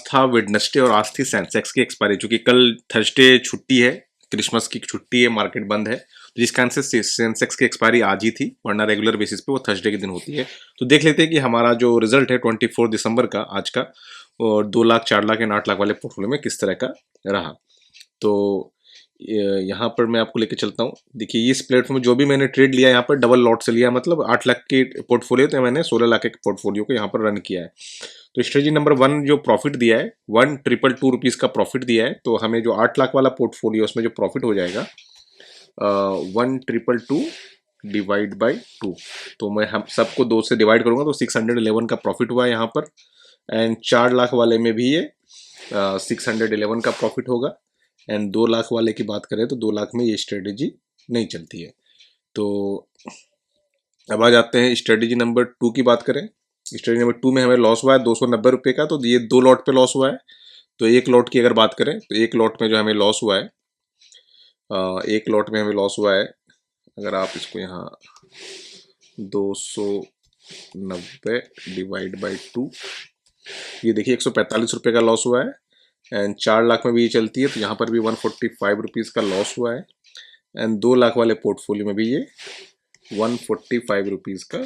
था वेडनेसडे और आज थी सेंसेक्स की एक्सपायरी, चूंकि कल थर्सडे छुट्टी है, क्रिसमस की छुट्टी है, मार्केट बंद है, तो जिस कारण से सेंसेक्स की एक्सपायरी आज ही थी, वरना रेगुलर बेसिस पे वो थर्सडे के दिन होती है। तो देख लेते हैं कि हमारा जो रिजल्ट है 24 दिसंबर का आज का, और 2 लाख 4 लाख एंड 8 लाख वाले पोर्टफोलियो में किस तरह का रहा। तो यहाँ पर मैं आपको लेके चलता हूँ। देखिए इस प्लेटफॉर्म में जो भी मैंने ट्रेड लिया यहाँ पर डबल लॉट से लिया, मतलब 8 लाख के पोर्टफोलियो तो मैंने 16 लाख के पोर्टफोलियो को यहाँ पर रन किया है। तो स्ट्रेटजी नंबर 1 जो प्रॉफिट दिया है 1,222 रुपीज का प्रॉफिट दिया है, तो हमें जो 8 लाख वाला पोर्टफोलियो उसमें जो प्रॉफिट हो जाएगा 1,222 डिवाइड बाई 2, तो मैं हम सबको 2 से डिवाइड करूंगा तो 611 का प्रॉफिट हुआ है यहाँ पर। एंड 4 लाख वाले में भी ये 611 का प्रॉफिट होगा। एंड 2 लाख वाले की बात करें तो 2 लाख में ये स्ट्रेटेजी नहीं चलती है। तो अब आ जाते हैं स्ट्रेटेजी नंबर 2 की बात करें। स्ट्रेटेजी नंबर 2 में हमें लॉस हुआ है 290 रुपये का, तो ये 2 लॉट पे लॉस हुआ है। तो एक लॉट की अगर बात करें तो एक लॉट में जो हमें लॉस हुआ है, एक लॉट में हमें लॉस हुआ है, अगर आप इसको यहाँ 290 डिवाइड बाई 2, ये देखिए 145 रुपये का लॉस हुआ है। एंड 4 लाख में भी ये चलती है, तो यहाँ पर भी 145 रुपीज़ का लॉस हुआ है। एंड 2 लाख वाले पोर्टफोलियो में भी ये 145 रुपीज़ का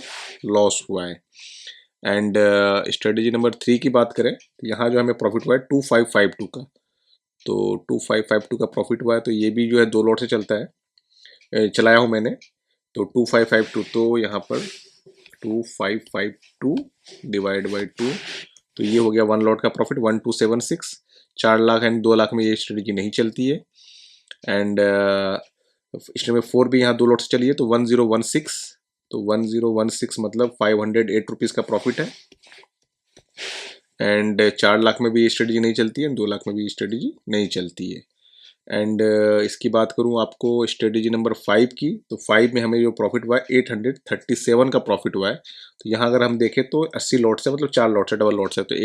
लॉस हुआ है। एंड स्ट्रेटेजी नंबर 3 की बात करें तो यहाँ जो हमें प्रॉफिट हुआ है 2552 का, तो 2552 का प्रॉफिट हुआ है। तो ये भी जो है 2 लॉट से चलता है, चलाया हूँ मैंने, तो 2552, तो यहाँ पर 2552 डिवाइड बाई 2, तो ये हो गया 1 लॉट का प्रॉफिट 1276। 4 लाख एंड 2 लाख में ये स्ट्रेटजी नहीं चलती है। एंड इसमें 4 भी यहाँ 2 लॉट से चली है, तो 1016, तो 1016 मतलब 508 रुपीज़ का प्रॉफिट है। एंड 4 लाख में भी ये स्ट्रेटजी नहीं चलती है, 2 लाख में भी ये स्ट्रेटजी नहीं चलती है। एंड इसकी बात करूँ आपको स्ट्रेटजी नंबर 5 की, तो 5 में हमें जो प्रॉफिट हुआ है 837 का प्रॉफिट हुआ है। तो यहाँ अगर हम देखें तो 80 लॉट से, मतलब 4 लॉट से, डबल लॉट से, तो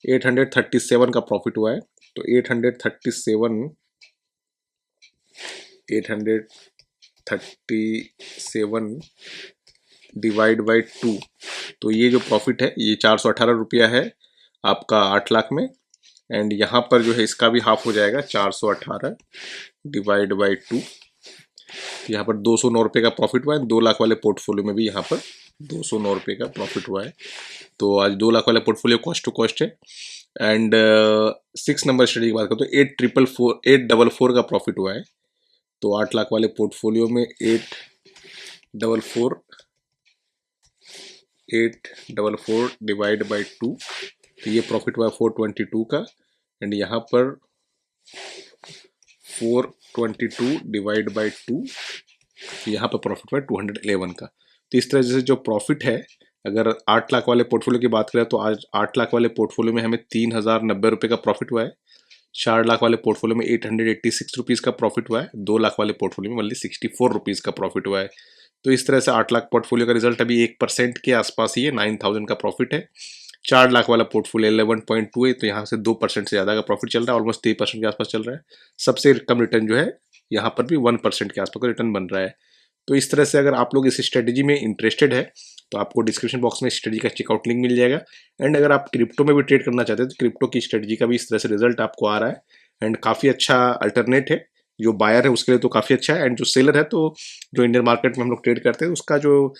837 का प्रॉफिट हुआ है। तो 837 डिवाइड बाई 2, तो ये जो प्रॉफिट है ये 418 रुपया है आपका 8 लाख में। एंड यहाँ पर जो है इसका भी हाफ हो जाएगा 418 डिवाइड बाई 2, यहाँ पर 209 रुपये का प्रॉफिट हुआ है। 2 लाख वाले पोर्टफोलियो में भी यहाँ पर 209 रुपये का प्रॉफिट हुआ है। तो आज 2 लाख वाले पोर्टफोलियो कॉस्ट टू कॉस्ट है। एंड 6 नंबर स्टडी की बात करें तो 844 का प्रॉफिट हुआ है। तो 8 लाख वाले पोर्टफोलियो में 844 डिवाइड बाई 2, तो ये प्रॉफिट हुआ 422 का। एंड यहाँ पर 422 डिवाइड बाई 2, यहाँ पर प्रॉफिट हुआ 211 का। तो इस तरह से जो प्रॉफिट है, अगर 8 लाख वाले पोर्टफोलियो की बात करें तो आज 8 लाख वाले पोर्टफोलियो में हमें 3090 रुपये का प्रॉफिट हुआ है। 4 लाख वाले पोर्टफोलियो में 886 रुपीज़ का प्रॉफिट हुआ है। 2 लाख वाले पोर्टफोलियो में ओनली 64 रुपीज़ का प्रॉफिट हुआ है। तो इस तरह से 8 लाख पोर्टफोलियो का रिजल्ट अभी 1% के आसपास ही है, 9000 का प्रॉफिट है। 4 लाख वाला पोर्टफोलियो 11.2 है, तो यहाँ से 2% से ज़्यादा का प्रॉफिट चल रहा है, ऑलमोस्ट 3% के आसपास चल रहा है। सबसे कम रिटर्न जो है यहाँ पर भी 1% के आसपास का रिटर्न बन रहा है। तो इस तरह से अगर आप लोग इस स्ट्रेटजी में इंटरेस्टेड है तो आपको डिस्क्रिप्शन बॉक्स में स्ट्रेटजी का चेकआउट लिंक मिल जाएगा। एंड अगर आप क्रिप्टो में भी ट्रेड करना चाहते हैं तो क्रिप्टो की स्ट्रेटजी का भी इस तरह से रिजल्ट आपको आ रहा है। एंड काफ़ी अच्छा अल्टरनेट है, जो बायर है उसके लिए तो काफ़ी अच्छा है। एंड जो सेलर है, तो जो इंडियन मार्केट में हम लोग ट्रेड करते हैं उसका जो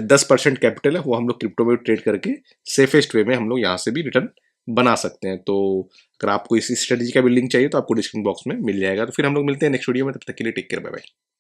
10% कैपिटल है वो हम लोग क्रिप्टो में ट्रेड करके सेफेस्ट वे में हम लोग यहाँ से भी रिटर्न बना सकते हैं। तो अगर आपको इस स्ट्रेटजी का भी लिंक चाहिए तो आपको डिस्क्रिप्शन बॉक्स में मिल जाएगा। तो फिर हम लोग मिलते हैं नेक्स्ट वीडियो में, तब तक के लिए टेक केयर, बाय बाय।